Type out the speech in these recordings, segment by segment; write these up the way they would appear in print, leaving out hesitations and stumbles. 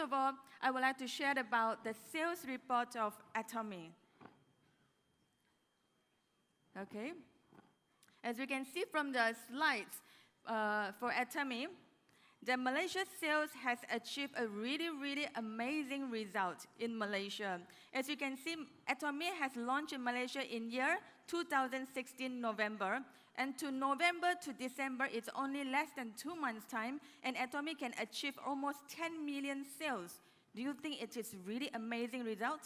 of all, I would like to share about the sales report of Atomy. Okay. As we can see from the slides for Atomy, the Malaysia sales has achieved a really, really amazing result in Malaysia. As you can see, Atomy has launched in Malaysia in year 2016 November. And to November to December, it's only less than 2 months' time, and Atomy can achieve almost 10 million sales. Do you think it is really amazing result?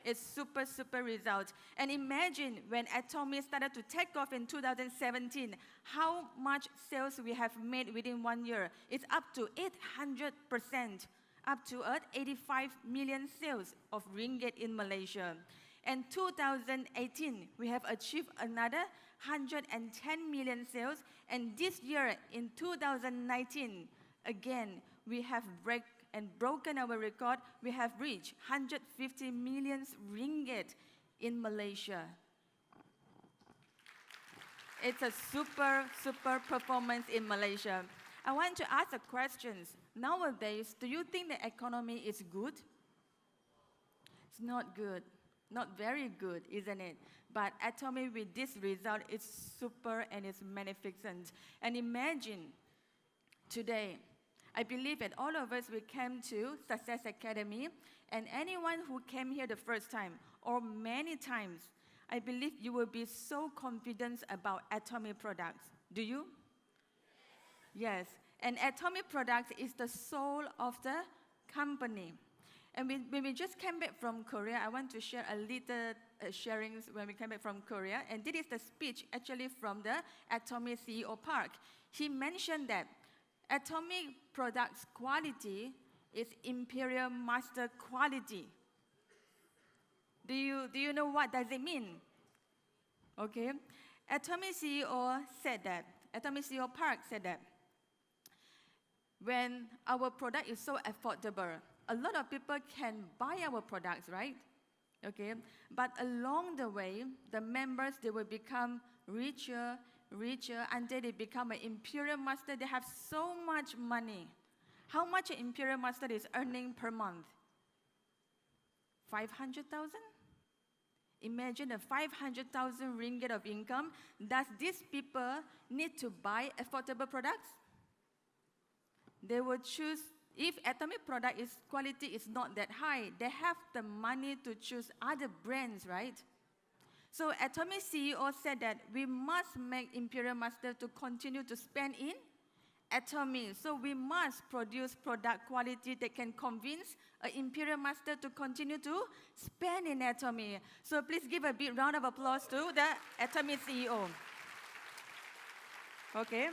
It's super, super result. And imagine when Atomy started to take off in 2017, how much sales we have made within 1 year. It's up to 800%, up to 85 million sales of ringgit in Malaysia. And 2018, we have achieved another 110 million sales. And this year, in 2019, again, we have broken our record. We have reached 150 million ringgit in Malaysia. It's a super, super performance in Malaysia. I want to ask a question. Nowadays, do you think the economy is good? It's not good. Not very good, isn't it? But Atomy, with this result, is super and it's magnificent. And imagine today, I believe that all of us, we came to Success Academy, and anyone who came here the first time or many times, I believe you will be so confident about Atomy products. Do you? Yes. And Atomy products is the soul of the company. And when we just came back from Korea, I want to share a little sharings when we came back from Korea. And this is the speech actually from the Atomy CEO Park. He mentioned that Atomy products quality is Imperial Master quality. Do you know what does it mean? Okay. Atomy CEO said that, Atomy CEO Park said that, when our product is so affordable, a lot of people can buy our products, right? Okay. But along the way, the members, they will become richer until they become an Imperial Master. They have so much money. How much an Imperial Master is earning per month? 500,000? Imagine the 500,000 ringgit of income. Does these people need to buy affordable products? They will choose, if Atomy product quality is not that high, they have the money to choose other brands, right? So Atomy CEO said that we must make Imperial Master to continue to spend in Atomy. So we must produce product quality that can convince an Imperial Master to continue to spend in Atomy. So please give a big round of applause to the Atomy CEO. Okay.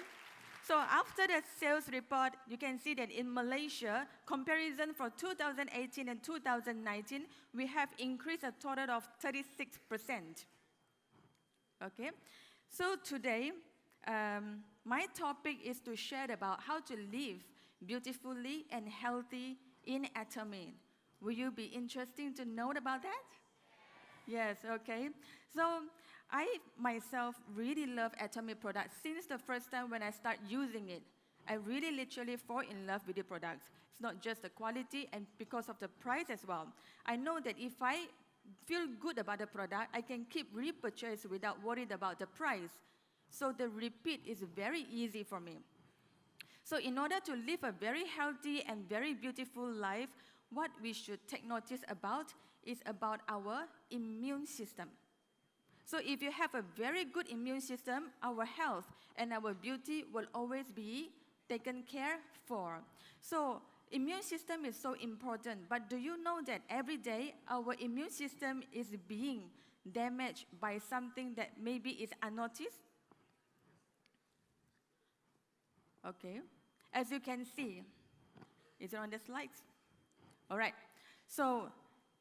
So after the sales report, you can see that in Malaysia, comparison for 2018 and 2019, we have increased a total of 36%. Okay. So today, my topic is to share about how to live beautifully and healthy in Atomy. Will you be interested to know about that? Yes, okay. So I myself really love Atomy products since the first time when I start using it. I really literally fall in love with the products. It's not just the quality and because of the price as well. I know that if I feel good about the product, I can keep repurchase without worried about the price. So the repeat is very easy for me. So in order to live a very healthy and very beautiful life, what we should take notice about is about our immune system. So if you have a very good immune system, our health and our beauty will always be taken care for. So immune system is so important, but do you know that every day our immune system is being damaged by something that maybe is unnoticed? Okay, as you can see, is it on the slides? All right, so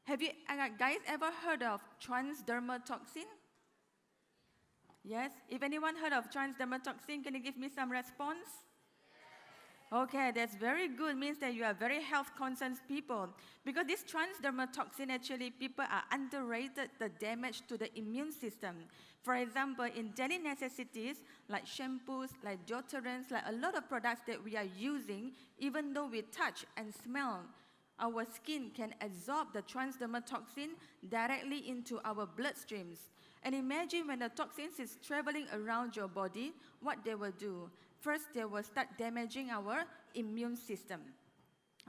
have you guys ever heard of transdermal toxin? Yes? If anyone heard of transdermal toxin, can you give me some response? Okay, that's very good. Means that you are very health conscious people. Because this transdermal toxin, actually, people are underrated the damage to the immune system. For example, in daily necessities, like shampoos, like deodorants, like a lot of products that we are using, even though we touch and smell, our skin can absorb the transdermal toxin directly into our bloodstreams. And imagine when the toxins is traveling around your body, what they will do. First, they will start damaging our immune system.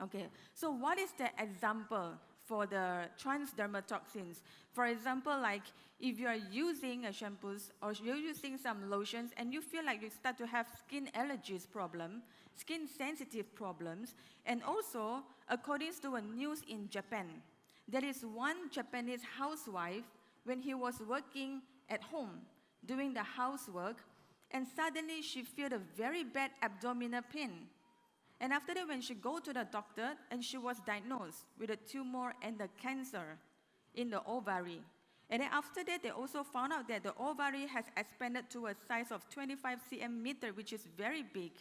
Okay, so what is the example for the transdermal toxins? For example, like if you are using a shampoos or you're using some lotions and you feel like you start to have skin allergies problem, skin sensitive problems, and also according to a news in Japan, there is one Japanese housewife when he was working at home doing the housework, and suddenly she felt a very bad abdominal pain. And after that, when she go to the doctor, and she was diagnosed with a tumor and the cancer in the ovary. And then after that, they also found out that the ovary has expanded to a size of 25 cm, which is very big.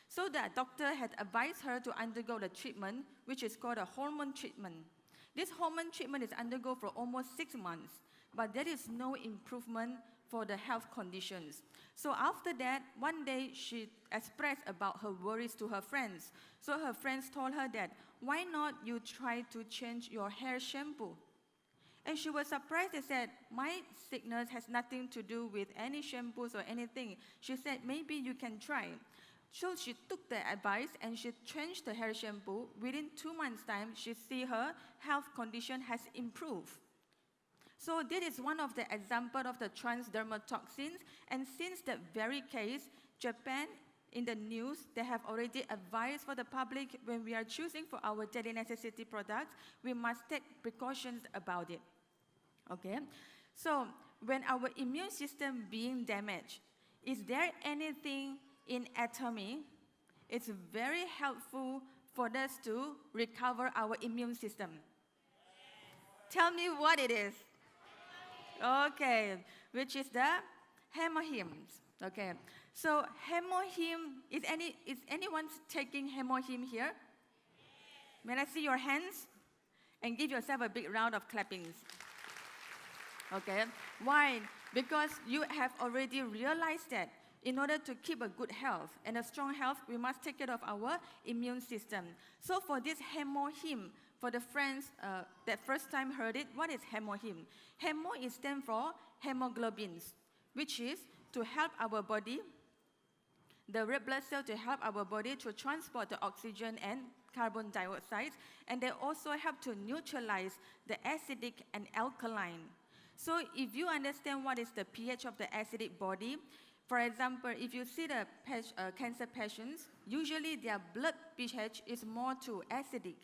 So the doctor had advised her to undergo the treatment, which is called a hormone treatment. This hormone treatment is undergo for almost 6 months, but there is no improvement for the health conditions. So after that, one day she expressed about her worries to her friends. So her friends told her that, why not you try to change your hair shampoo? And she was surprised. They said, my sickness has nothing to do with any shampoos or anything. She said, maybe you can try. So she took the advice and she changed the hair shampoo. Within 2 months' time, she see her health condition has improved. So this is one of the examples of the transdermal toxins. And since that very case, Japan, in the news, they have already advised for the public when we are choosing for our daily necessity products, we must take precautions about it. Okay? So when our immune system being damaged, is there anything in Atomy? It's very helpful for us to recover our immune system. Tell me what it is. Okay, which is the hemohymns. Okay, so hemohym, is anyone taking hemohym here? May I see your hands? And give yourself a big round of clappings. Okay, why? Because you have already realized that in order to keep a good health and a strong health, we must take care of our immune system. So for this hemohym, for the friends that first time heard it, what is hemohym? Hemo is stand for hemoglobins, which is to help our body, the red blood cell to help our body to transport the oxygen and carbon dioxide, and they also help to neutralize the acidic and alkaline. So if you understand what is the pH of the acidic body, for example, if you see the cancer patients, usually their blood pH is more to acidic.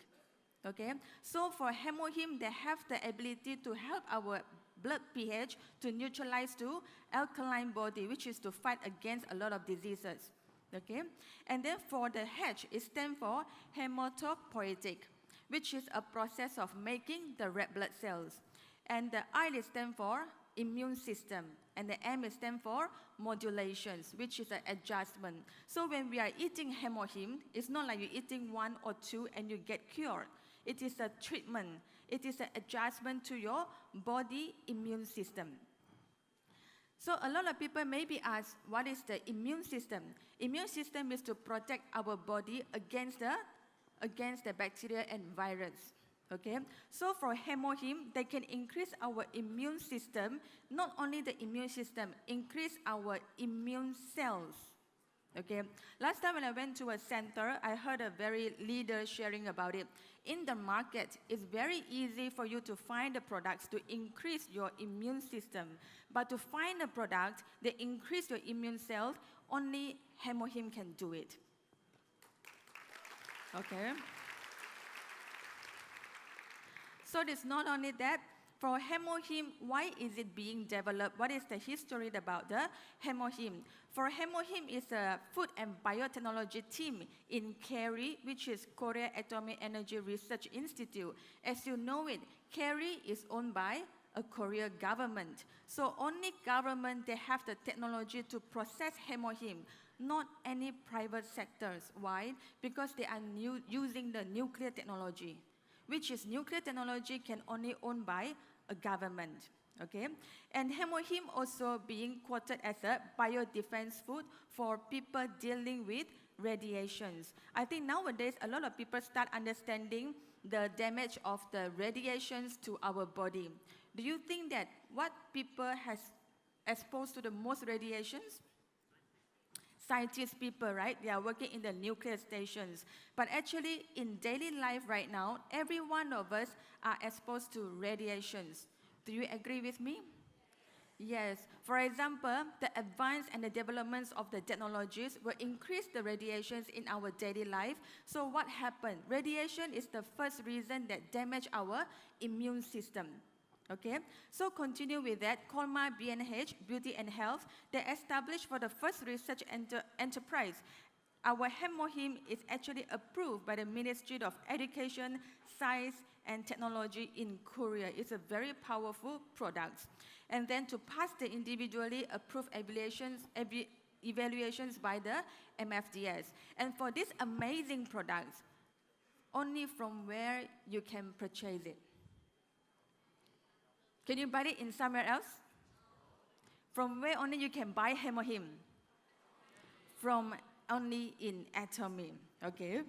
Okay, so for hemohym, they have the ability to help our blood pH to neutralize to alkaline body, which is to fight against a lot of diseases. Okay, and then for the H, it stands for hematopoietic, which is a process of making the red blood cells. And the I stands for immune system, and the M stands for modulations, which is an adjustment. So when we are eating hemohym, it's not like you're eating 1 or 2 and you get cured. It is a treatment. It is an adjustment to your body immune system. So a lot of people maybe ask, what is the immune system? Immune system is to protect our body against the bacteria and virus. Okay? So for hemohym, they can increase our immune system, not only the immune system, increase our immune cells. Okay? Last time when I went to a center, I heard a very leader sharing about it. In the market, it's very easy for you to find the products to increase your immune system. But to find a product that increase your immune cells, only hemohym can do it. Okay? So it's not only that, for hemohym, why is it being developed? What is the history about the hemohym? For hemohym is a food and biotechnology team in KERI, which is Korea Atomic Energy Research Institute. As you know it, KERI is owned by a Korean government. So only government, they have the technology to process hemohym, not any private sectors. Why? Because they are using the nuclear technology, which is nuclear technology can only owned by a government. Okay? And hemohym also being quoted as a biodefense food for people dealing with radiations. I think nowadays a lot of people start understanding the damage of the radiations to our body. Do you think that what people has exposed to the most radiations? Scientist people, right? They are working in the nuclear stations. But actually, in daily life right now, every one of us are exposed to radiations. Do you agree with me? Yes. For example, the advance and the developments of the technologies will increase the radiations in our daily life. So what happened? Radiation is the first reason that damage our immune system. Okay, so continue with that. Colma B&H, Beauty and Health, they established for the first research enterprise. Our hemohim is actually approved by the Ministry of Education, Science and Technology in Korea. It's a very powerful product. And then to pass the individually approved evaluations by the MFDS. And for these amazing products, only from where you can purchase it. Can you buy it in somewhere else? From where only you can buy hemohim? From only in Atomy, okay?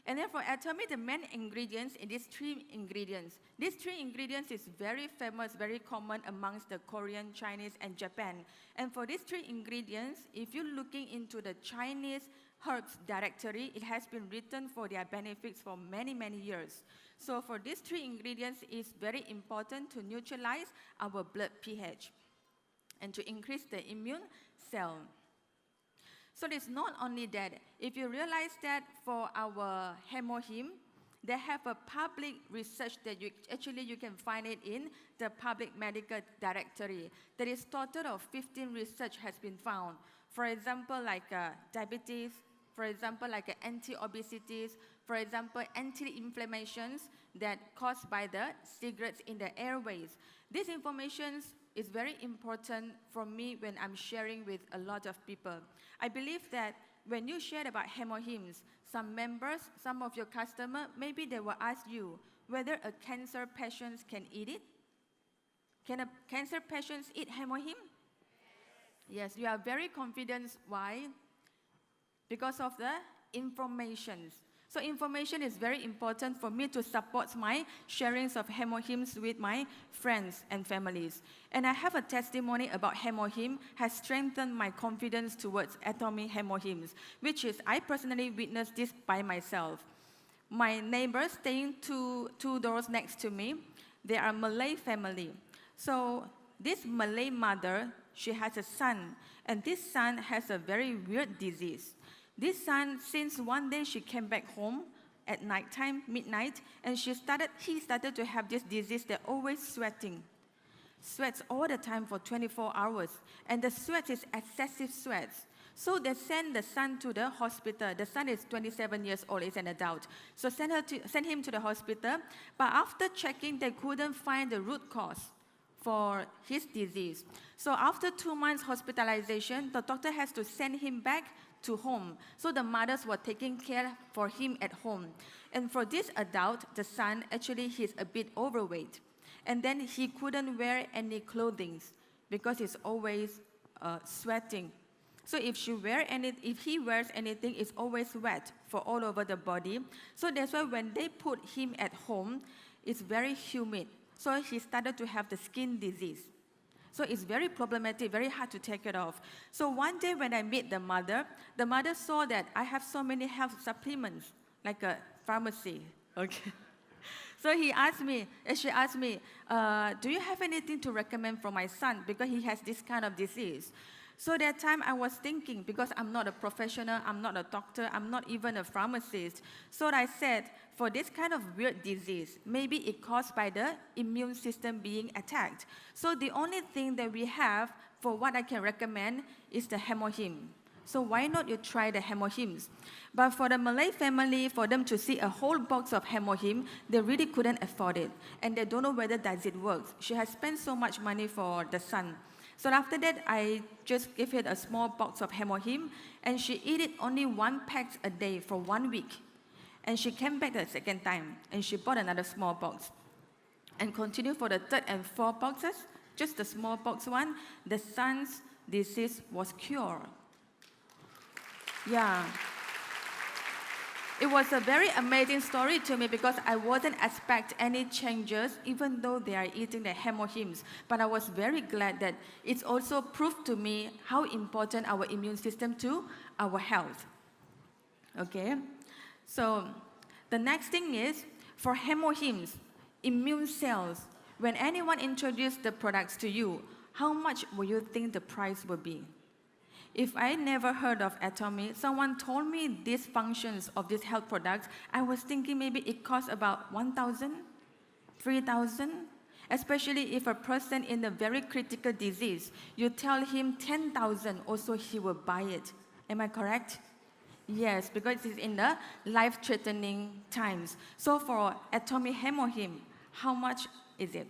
And then for Atomy, the main ingredients in these three ingredients. These three ingredients is very famous, very common amongst the Korean, Chinese, and Japan. And for these three ingredients, if you're looking into the Chinese herbs directory, it has been written for their benefits for many, many years. So for these three ingredients, it's very important to neutralize our blood pH and to increase the immune cell. So it's not only that. If you realize that for our hemohim, they have a public research that you can find it in the public medical directory. There is total of 15 research has been found. For example, like diabetes, for example, like anti-obesities, for example, anti-inflammations that caused by the cigarettes in the airways. This information is very important for me when I'm sharing with a lot of people. I believe that when you share about hemohims, some members, some of your customers, maybe they will ask you whether a cancer patient can eat it. Can a cancer patient eat hemohim? Yes, you are very confident. Why? Because of the information. So information is very important for me to support my sharings of hemohims with my friends and families. And I have a testimony about hemohim has strengthened my confidence towards Atomy hemohims, which is I personally witnessed this by myself. My neighbors staying two doors next to me, they are a Malay family. So this Malay mother, she has a son, and this son has a very weird disease. This son, since one day she came back home at nighttime, midnight, and he started to have this disease that always sweating. Sweats all the time for 24 hours. And the sweat is excessive sweats. So they sent the son to the hospital. The son is 27 years old, is an adult. So sent him to the hospital. But after checking, they couldn't find the root cause for his disease. So after 2 months hospitalization, the doctor has to send him back to home. So the mothers were taking care for him at home. And for this adult, the son, actually he's a bit overweight. And then he couldn't wear any clothing because he's always sweating. So if he wears anything, it's always wet for all over the body. So that's why when they put him at home, it's very humid. So he started to have the skin disease. So it's very problematic, very hard to take it off. So one day when I met the mother saw that I have so many health supplements, like a pharmacy. Okay. So she asked me, do you have anything to recommend for my son? Because he has this kind of disease. So that time I was thinking, because I'm not a professional, I'm not a doctor, I'm not even a pharmacist. So I said, for this kind of weird disease, maybe it caused by the immune system being attacked. So the only thing that we have for what I can recommend is the hemohim. So why not you try the hemohims? But for the Malay family, for them to see a whole box of hemohim, they really couldn't afford it. And they don't know whether does it work. She has spent so much money for the son. So after that, I just gave her a small box of hemohim, and she ate it only 1 pack a day for 1 week. And she came back the second time, and she bought another small box. And continued for the third and fourth boxes, just the small box one, the son's disease was cured. Yeah. It was a very amazing story to me because I wasn't expect any changes even though they are eating the hemohims. But I was very glad that it's also proved to me how important our immune system to our health. Okay, so the next thing is for hemohims, immune cells. When anyone introduced the products to you, how much will you think the price will be? If I never heard of Atomy, someone told me these functions of these health products, I was thinking maybe it costs about 1,000, 3,000, especially if a person in a very critical disease, you tell him 10,000, also he will buy it. Am I correct? Yes, because it's in the life-threatening times. So for Atomy Hemohim, how much is it?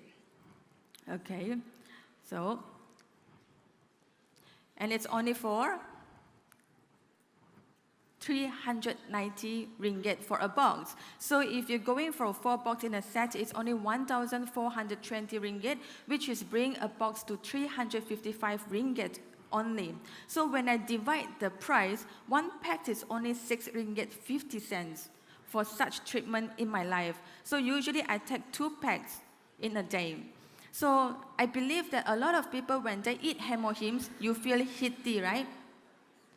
Okay, so, and it's only for 390 ringgit for a box. So if you're going for 4 boxes in a set, it's only 1,420 ringgit, which is bring a box to 355 ringgit only. So when I divide the price, one pack is only 6 ringgit 50 cents for such treatment in my life. So usually I take 2 packs in a day. So I believe that a lot of people, when they eat hemohims, you feel heaty, right?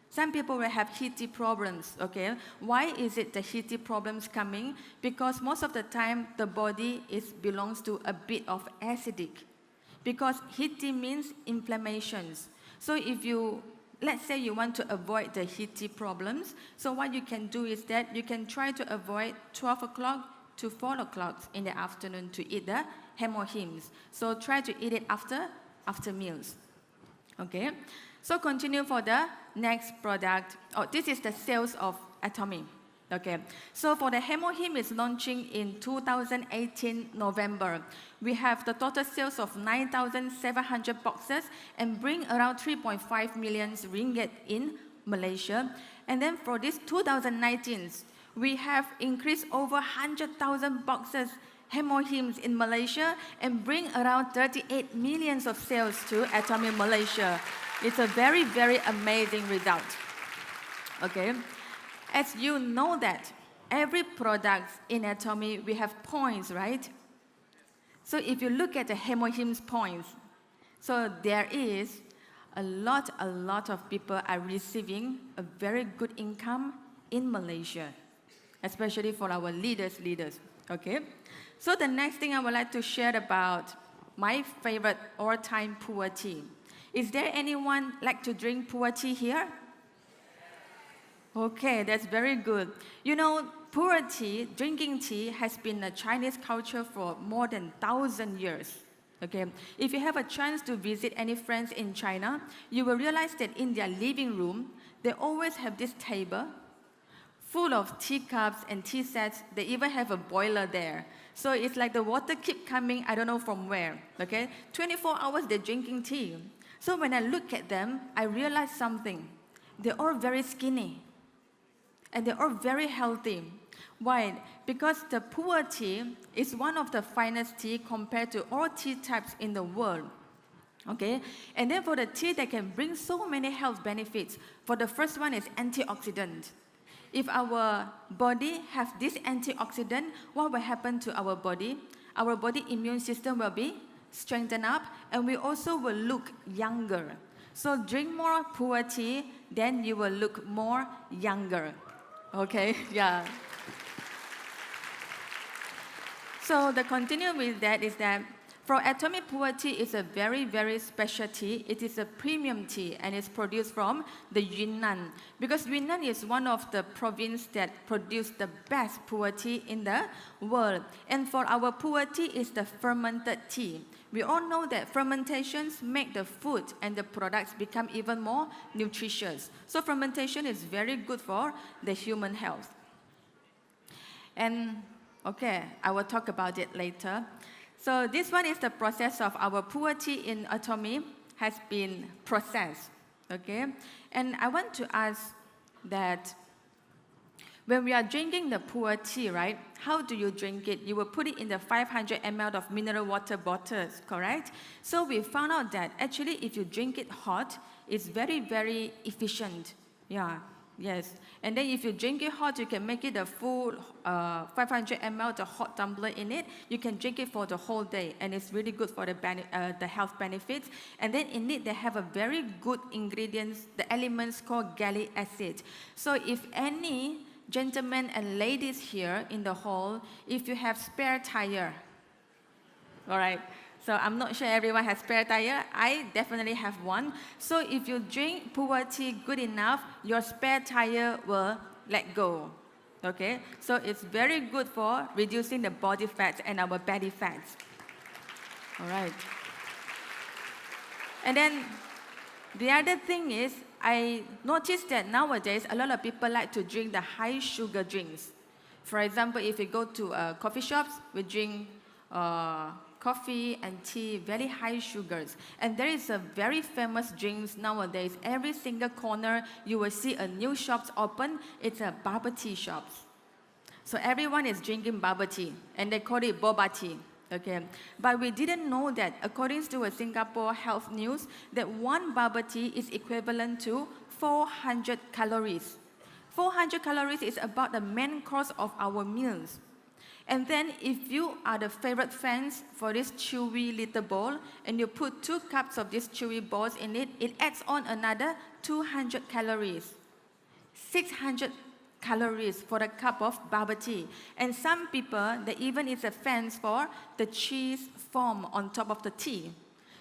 Some people will have heaty problems, okay? Why is it the heaty problems coming? Because most of the time, the body belongs to a bit of acidic. Because heaty means inflammations. So if you, let's say you want to avoid the heaty problems, so what you can do is that you can try to avoid 12 o'clock to 4 o'clock in the afternoon to eat the hemohims. So try to eat it after meals. Okay? So continue for the next product. Oh, this is the sales of Atomy. Okay. So for the hemohim is launching in 2018 November. We have the total sales of 9,700 boxes and bring around 3.5 million ringgit in Malaysia. And then for this 2019, we have increased over 100,000 boxes hemohims in Malaysia and bring around 38 million of sales to Atomy Malaysia. It's a very, very amazing result. Okay, as you know that every product in Atomy, we have points, right? So if you look at the hemohims points, so there is a lot of people are receiving a very good income in Malaysia, especially for our leaders, okay? So the next thing I would like to share about my favorite all-time pu'er tea. Is there anyone like to drink pu'er tea here? Okay, that's very good. You know, pu'er tea, drinking tea, has been a Chinese culture for more than 1,000 years. Okay, if you have a chance to visit any friends in China, you will realize that in their living room, they always have this table full of teacups and tea sets. They even have a boiler there. So it's like the water keep coming, I don't know from where, okay? 24 hours they're drinking tea. So when I look at them, I realize something. They're all very skinny. And they're all very healthy. Why? Because the pu'er tea is one of the finest tea compared to all tea types in the world. Okay? And then for the tea, they can bring so many health benefits. For the first one is antioxidant. If our body has this antioxidant, what will happen to our body? Our body immune system will be strengthened up, and we also will look younger. So drink more pu'er tea, then you will look more younger. Okay, yeah. So the continue with that is that for Atomy pu'er tea is a very, very special tea. It is a premium tea and it's produced from the Yunnan. Because Yunnan is one of the provinces that produce the best pu'er tea in the world. And for our pu'er tea is the fermented tea. We all know that fermentations make the food and the products become even more nutritious. So fermentation is very good for the human health. And okay, I will talk about it later. So this one is the process of our pu'er tea in Atomy has been processed, okay? And I want to ask that when we are drinking the pu'er tea, right, how do you drink it? You will put it in the 500 ml of mineral water bottles, correct? So we found out that actually if you drink it hot, it's very, very efficient. Yeah, Yes. And then if you drink it hot, you can make it a full 500 ml, the hot tumbler in it. You can drink it for the whole day, and it's really good for the health benefits. And then in it, they have a very good ingredients, the elements called gallic acid. So if any gentlemen and ladies here in the hall, if you have spare tire, all right. So I'm not sure everyone has spare tire. I definitely have one. So if you drink pu'er tea good enough, your spare tire will let go. Okay? So it's very good for reducing the body fat and our belly fats. All right. And then the other thing is, I noticed that nowadays a lot of people like to drink the high sugar drinks. For example, if you go to coffee shops, we drink coffee and tea, very high sugars. And there is a very famous drinks nowadays. Every single corner, you will see a new shops open. It's a bubble tea shops. So everyone is drinking bubble tea, and they call it boba tea. Okay, but we didn't know that, according to a Singapore Health News, that one bubble tea is equivalent to 400 calories. 400 calories is about the main course of our meals. And then if you are the favorite fans for this chewy little bowl, and you put 2 cups of these chewy balls in it, it adds on another 200 calories. 600 calories for a cup of bubble tea. And some people, they even is a fans for the cheese foam on top of the tea.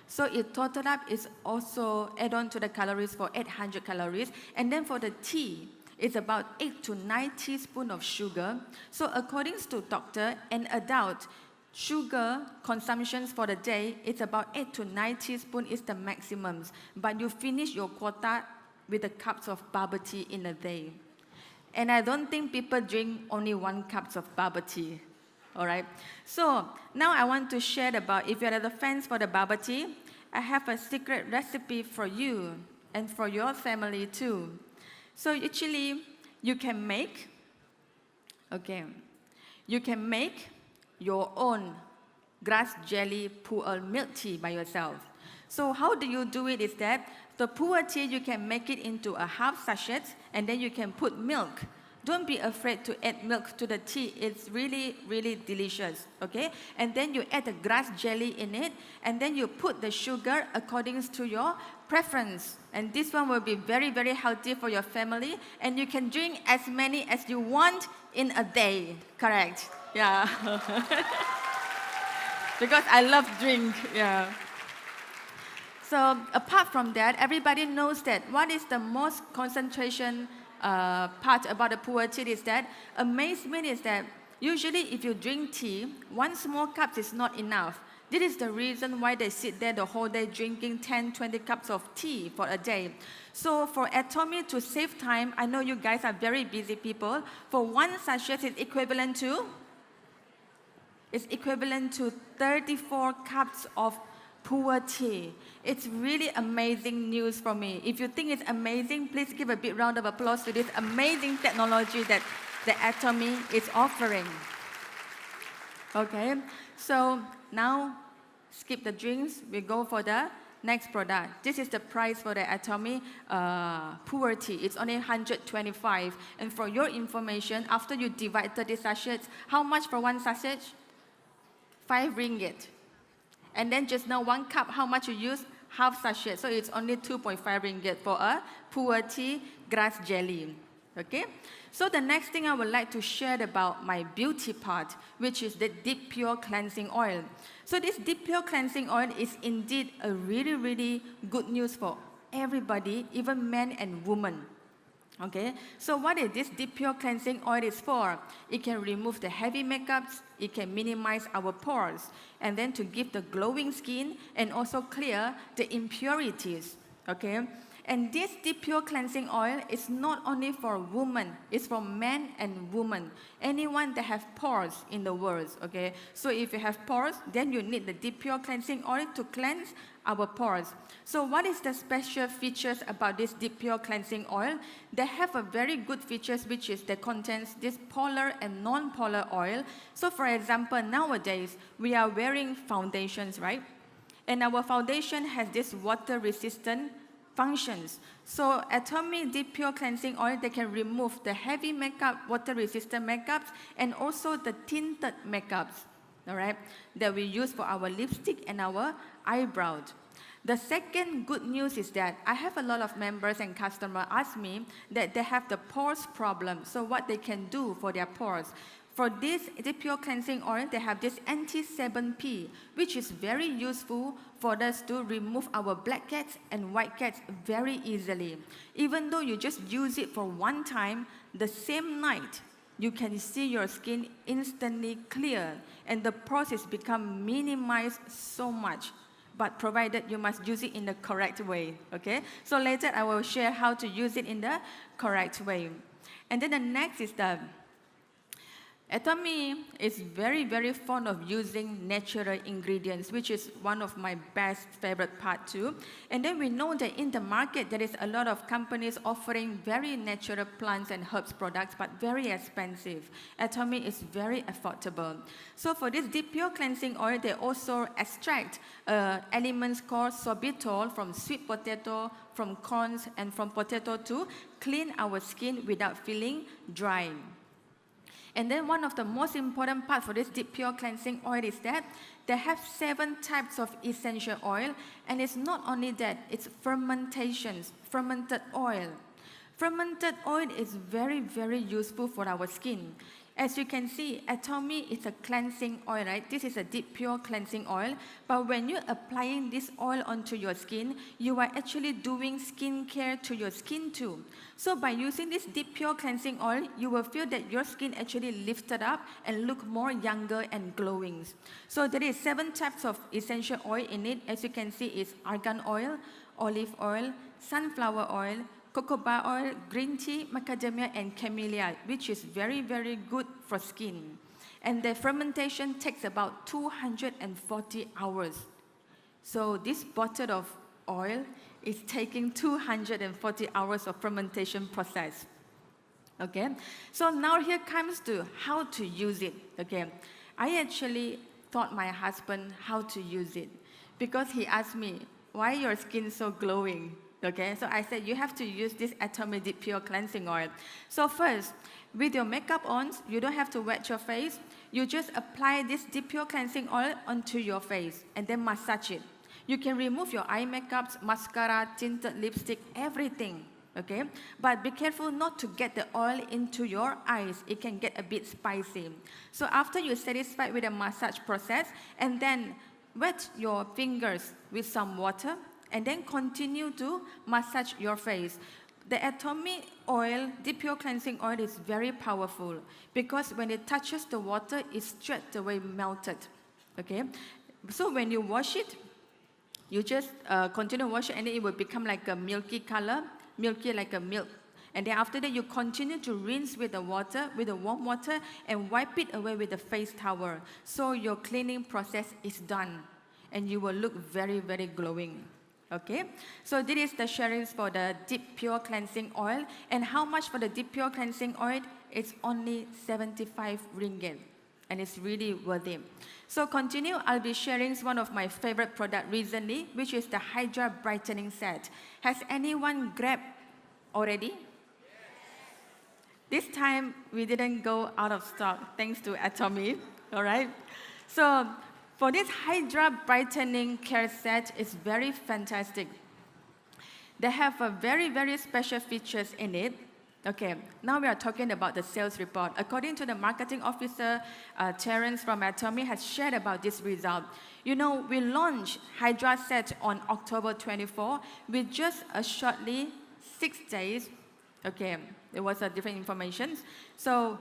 So it total up is also add on to the calories for 800 calories. And then for the tea, it's about 8 to 9 teaspoons of sugar. So according to doctor, an adult sugar consumptions for the day, it's about 8 to 9 teaspoons is the maximum. But you finish your quota with the cups of bubble tea in a day. And I don't think people drink only 1 cup of bubble tea. All right. So now I want to share about, if you're the fans for the bubble tea, I have a secret recipe for you and for your family too. So actually, you can make your own grass jelly pu'er milk tea by yourself. So how do you do it is that the pu'er tea, you can make it into a half sachet, and then you can put milk. Don't be afraid to add milk to the tea. It's really, really delicious, okay? And then you add the grass jelly in it, and then you put the sugar according to your preference. And this one will be very, very healthy for your family, and you can drink as many as you want in a day, correct? Yeah. Because I love drink, yeah. So apart from that, everybody knows that what is the most concentration part about the pu'er tea is that, amazement is that usually if you drink tea, 1 small cup is not enough. This is the reason why they sit there the whole day drinking 10, 20 cups of tea for a day. So for Atomy, to save time, I know you guys are very busy people, for 1 sachet is equivalent to 34 cups of pu'er tea. It's really amazing news for me. If you think it's amazing, please give a big round of applause to this amazing technology that the Atomy is offering. Okay, so now skip the drinks. We go for the next product. This is the price for the Atomy pu'er tea. It's only 125. And for your information, after you divide 30 sachets, how much for 1 sachet? 5 ringgit. And then just now 1 cup, how much you use? Half sachet. So it's only 2.5 ringgit for a pu'er tea grass jelly. Okay? So the next thing I would like to share about my beauty part, which is the Deep Pure Cleansing Oil. So this Deep Pure Cleansing Oil is indeed a really, really good news for everybody, even men and women. Okay, so what is this Deep Pure Cleansing Oil is for? It can remove the heavy makeups, it can minimize our pores, and then to give the glowing skin and also clear the impurities. Okay, and this Deep Pure Cleansing Oil is not only for women, it's for men and women. Anyone that have pores in the world, okay? So if you have pores, then you need the Deep Pure Cleansing Oil to cleanse our pores. So what is the special features about this Deep Pure Cleansing Oil? They have a very good features, which is that contains this polar and non-polar oil. So for example, nowadays, we are wearing foundations, right? And our foundation has this water-resistant functions. So Atomy Deep Pure Cleansing Oil, they can remove the heavy makeup, water-resistant makeups, and also the tinted makeups, all right, that we use for our lipstick and our eyebrows. The second good news is that I have a lot of members and customers ask me that they have the pores problem, so what they can do for their pores. For this Deep Pure Cleansing Oil, they have this anti-7P, which is very useful for us to remove our blackheads and whiteheads very easily. Even though you just use it for one time, the same night, you can see your skin instantly clear, and the pores become minimized so much. But provided you must use it in the correct way, okay? So later I will share how to use it in the correct way. And then the next is the Atomy is very, very fond of using natural ingredients, which is one of my best favorite part too. And then we know that in the market, there is a lot of companies offering very natural plants and herbs products, but very expensive. Atomy is very affordable. So for this Deep Pure Cleansing Oil, they also extract elements called sorbitol from sweet potato, from corns, and from potato to clean our skin without feeling dry. And then one of the most important parts for this Deep Pure Cleansing Oil is that they have 7 types of essential oil, and it's not only that, it's fermentations, fermented oil. Fermented oil is very, very useful for our skin. As you can see, Atomy is a cleansing oil, right? This is a Deep Pure Cleansing Oil. But when you're applying this oil onto your skin, you are actually doing skincare to your skin too. So by using this Deep Pure Cleansing Oil, you will feel that your skin actually lifted up and look more younger and glowing. So there is 7 types of essential oil in it. As you can see, it's argan oil, olive oil, sunflower oil, cocoa oil, green tea, macadamia, and camellia, which is very, very good for skin. And the fermentation takes about 240 hours. So this bottle of oil is taking 240 hours of fermentation process. Okay, so now here comes to how to use it. Okay, I actually taught my husband how to use it because he asked me, why your skin so glowing? Okay, so I said, you have to use this Atomy Deep Pure Cleansing Oil. So first, with your makeup on, you don't have to wet your face. You just apply this Deep Pure Cleansing Oil onto your face and then massage it. You can remove your eye makeups, mascara, tinted lipstick, everything. Okay, but be careful not to get the oil into your eyes. It can get a bit spicy. So after you're satisfied with the massage process, and then wet your fingers with some water, and then continue to massage your face. The Atomy oil, Deep Pure Cleansing Oil, is very powerful because when it touches the water, it's straight away melted. Okay, so when you wash it, you just continue to wash it, and then it will become like a milky color, milky like a milk. And then after that, you continue to rinse with the water, with the warm water, and wipe it away with the face towel. So your cleaning process is done, and you will look very, very glowing. Okay, so this is the sharings for the Deep Pure Cleansing Oil. And how much for the Deep Pure Cleansing Oil? It's only 75 ringgit. And it's really worth it. So continue, I'll be sharing one of my favorite product recently, which is the Hydra Brightening Set. Has anyone grabbed already? This time, we didn't go out of stock, thanks to Atomy, all right? So for this Hydra Brightening Care Set, it's very fantastic. They have a very, very special features in it. Okay, now we are talking about the sales report. According to the marketing officer, Terence from Atomy has shared about this result. You know, we launched Hydra Set on October 24 with just a shortly 6 days. Okay, it was a different information. So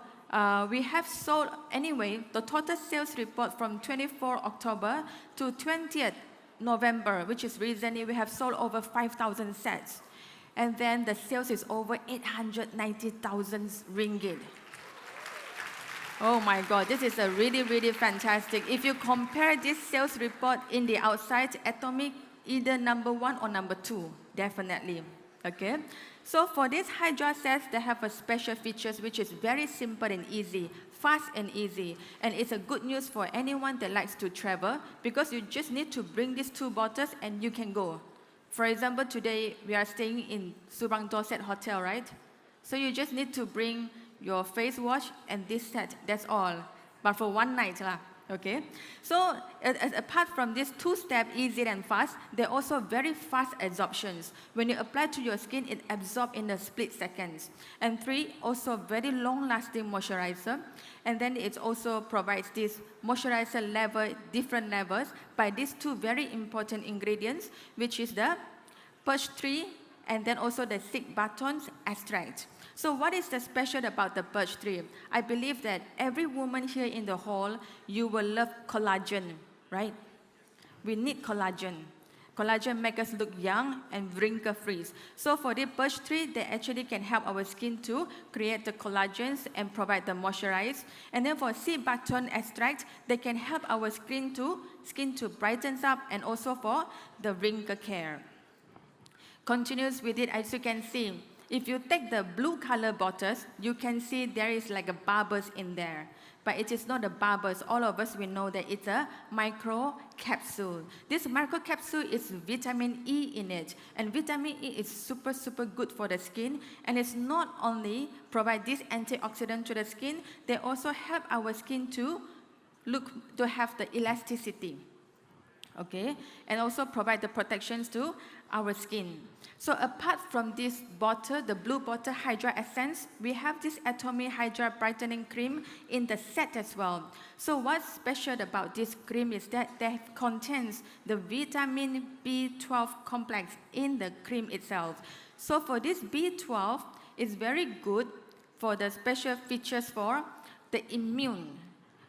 we have sold, anyway, the total sales report from 24 October to 20th November, which is recently, we have sold over 5,000 sets. And then the sales is over 890,000 ringgit. Oh my God, this is a really, really fantastic. If you compare this sales report in the outside, Atomy either number 1 or number 2, definitely. Okay, so for this Hydra sets, they have a special features which is very simple and easy, fast and easy. And it's a good news for anyone that likes to travel because you just need to bring these 2 bottles and you can go. For example, today we are staying in Subang Dorset Hotel, right? So you just need to bring your face wash and this set, that's all. But for one night, lah, okay? So apart from these two-step, easy and fast, they're also very fast absorptions. When you apply to your skin, it absorbs in a split seconds. And 3, also very long-lasting moisturizer. And then it also provides this moisturizer level, different levels, by these 2 very important ingredients, which is the birch tree and then also the thick batons extract. So what is the special about the birch tree? I believe that every woman here in the hall, you will love collagen, right? We need collagen. Collagen makes us look young and wrinkle-free. So for the birch tree, they actually can help our skin to create the collagens and provide the moisturize. And then for sea baton extract, they can help our skin to brighten up and also for the wrinkle care. Continues with it, as you can see. If you take the blue color bottles, you can see there is like a bubbles in there. But it is not a bubbles. All of us, we know that it's a micro capsule. This micro capsule is vitamin E in it. And vitamin E is super, super good for the skin. And it's not only provide this antioxidant to the skin, they also help our skin to have the elasticity. Okay? And also provide the protections to our skin. So apart from this bottle, the blue bottle Hydra Essence, we have this Atomy Hydra Brightening Cream in the set as well. So what's special about this cream is that it contains the vitamin B12 complex in the cream itself. So for this B12, it's very good for the special features for the immune.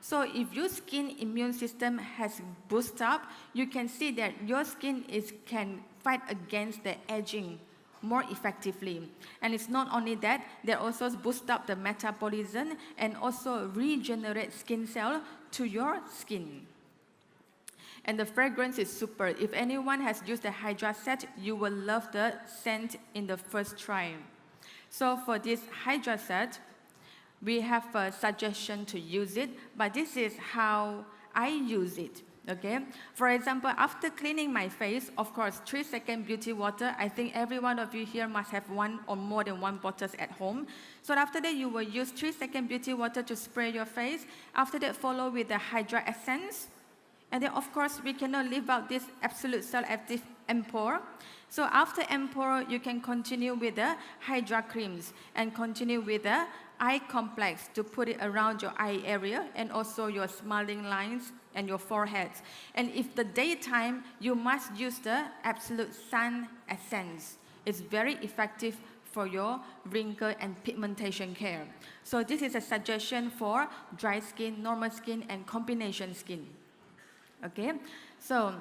So if your skin immune system has boosted up, you can see that your skin can fight against the aging more effectively. And it's not only that, they also boost up the metabolism and also regenerate skin cells to your skin. And the fragrance is super. If anyone has used the Hydra set, you will love the scent in the first try. So for this Hydra set, we have a suggestion to use it, but this is how I use it, okay? For example, after cleaning my face, of course, 3-second beauty water, I think every one of you here must have one or more than one bottles at home. So after that, you will use 3-second beauty water to spray your face. After that, follow with the Hydra Essence. And then, of course, we cannot leave out this Absolute Cell Active Empore. So after Empore, you can continue with the Hydra Creams and continue with the eye complex to put it around your eye area and also your smiling lines and your foreheads. And if the daytime, you must use the Absolute Sun Essence. It's very effective for your wrinkle and pigmentation care. So this is a suggestion for dry skin, normal skin, and combination skin. Okay, so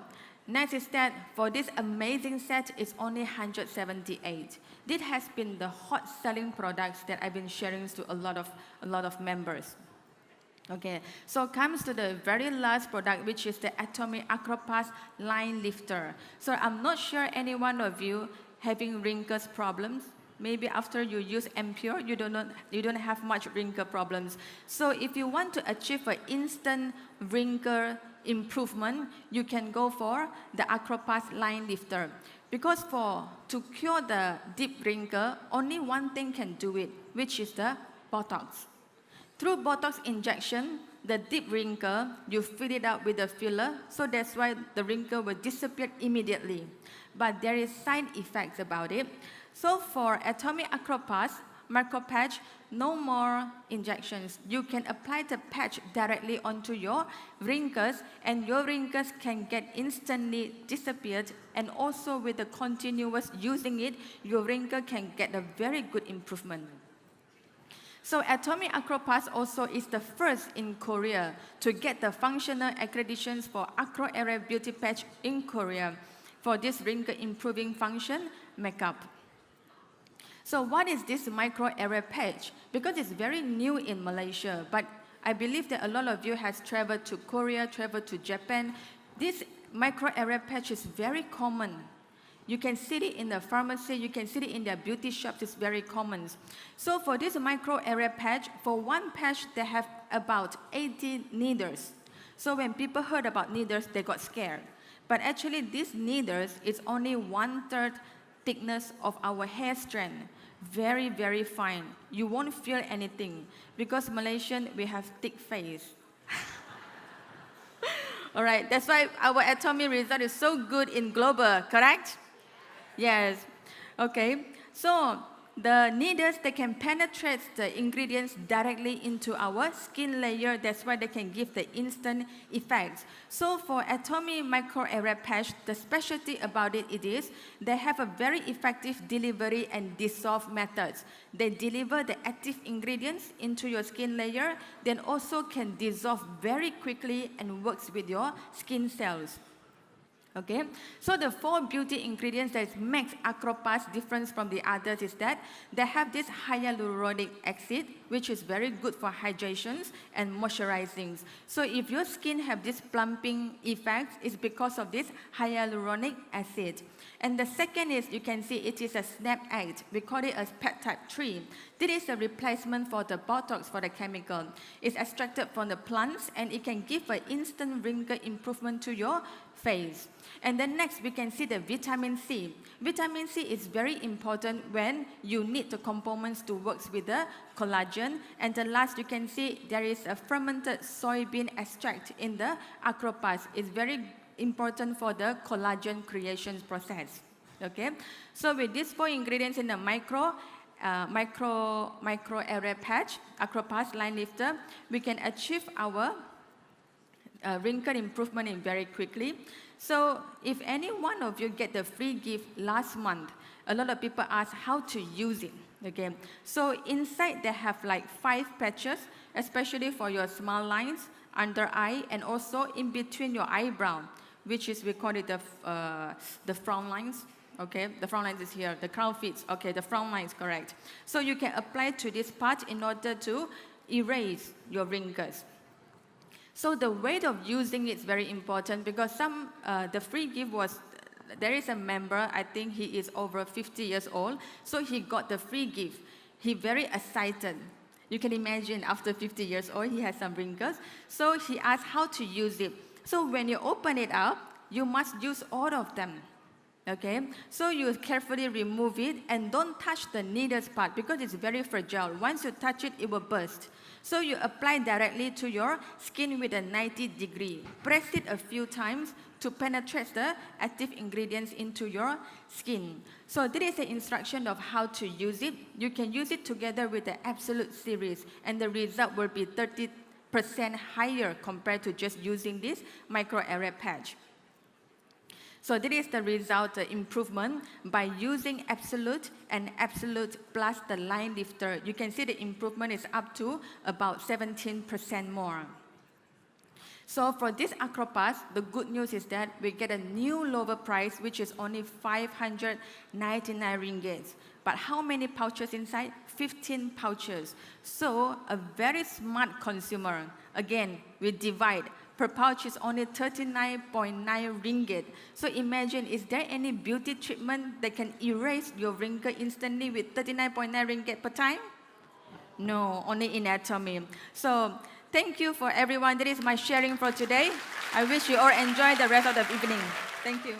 next is that for this amazing set, it's only 178. This has been the hot selling products that I've been sharing to a lot of members. Okay, so comes to the very last product, which is the Atomy Acropass Line Lifter. So I'm not sure any one of you having wrinkles problems. Maybe after you use Empure, you don't have much wrinkle problems. So if you want to achieve an instant wrinkle improvement, you can go for the Acropass Line Lifter. Because to cure the deep wrinkle, only one thing can do it, which is the Botox. Through Botox injection, the deep wrinkle, you fill it out with a filler, so that's why the wrinkle will disappear immediately. But there is side effects about it. So for Atomy Acropass Micro Patch, no more injections. You can apply the patch directly onto your wrinkles, and your wrinkles can get instantly disappeared. And also with the continuous using it, your wrinkle can get a very good improvement. So Atomy Acropass also is the first in Korea to get the functional accreditations for Acro Area Beauty Patch in Korea for this wrinkle improving function makeup. So what is this micro area patch? Because it's very new in Malaysia, but I believe that a lot of you has traveled to Korea, traveled to Japan. This micro area patch is very common. You can see it in the pharmacy, you can see it in their beauty shops, it's very common. So for this micro area patch, for one patch, they have about 80 needles. So when people heard about needles, they got scared. But actually, these needles is only 1/3 thickness of our hair strand. Very, very fine. You won't feel anything because Malaysian, we have thick face. All right, that's why our Atomy result is so good in global, correct? Yes. Okay. So the needles, they can penetrate the ingredients directly into our skin layer. That's why they can give the instant effects. So for Atomy micro area patch, the specialty about it is they have a very effective delivery and dissolve methods. They deliver the active ingredients into your skin layer, then also can dissolve very quickly and works with your skin cells. Okay, so the 4 beauty ingredients that makes Acropas different from the others is that they have this hyaluronic acid, which is very good for hydrations and moisturizing. So if your skin have this plumping effect, it's because of this hyaluronic acid. And the second is, you can see it is a SNAP act. We call it as PET type 3. This is a replacement for the Botox for the chemical. It's extracted from the plants and it can give an instant wrinkle improvement to your face. And then next, we can see the vitamin C. Vitamin C is very important when you need the components to work with the collagen. And the last, you can see there is a fermented soybean extract in the Acropas. It's very important for the collagen creation process. Okay, so with these 4 ingredients in the micro area patch, Acropas line lifter, we can achieve our wrinkle improvement in very quickly. So if any one of you get the free gift last month, a lot of people ask how to use it. Okay, so inside they have like 5 patches, especially for your smile lines, under eye, and also in between your eyebrow, which is, we call it the frown lines. Okay, the frown lines is here, the crown fits. Okay, the frown line is correct. So you can apply to this part in order to erase your wrinkles. So the way of using it is very important because the free gift was, there is a member, I think he is over 50 years old, so he got the free gift. He very excited. You can imagine after 50 years old, he has some wrinkles. So he asked how to use it. So when you open it up, you must use all of them. Okay, so you carefully remove it and don't touch the needles part because it's very fragile. Once you touch it, it will burst. So you apply directly to your skin with a 90 degree. Press it a few times to penetrate the active ingredients into your skin. So this is the instruction of how to use it. You can use it together with the Absolute series and the result will be 30% higher compared to just using this micro area patch. So this is the result, the improvement by using Absolute and Absolute plus the line lifter. You can see the improvement is up to about 17% more. So for this Acropas, the good news is that we get a new lower price, which is only 599 ringgit. But how many pouches inside? 15 pouches. So a very smart consumer, again, we divide. Per pouch is only 39.9 ringgit. So imagine, is there any beauty treatment that can erase your wrinkle instantly with 39.9 ringgit per time? No, only in Atomy. So thank you for everyone. That is my sharing for today. I wish you all enjoy the rest of the evening. Thank you.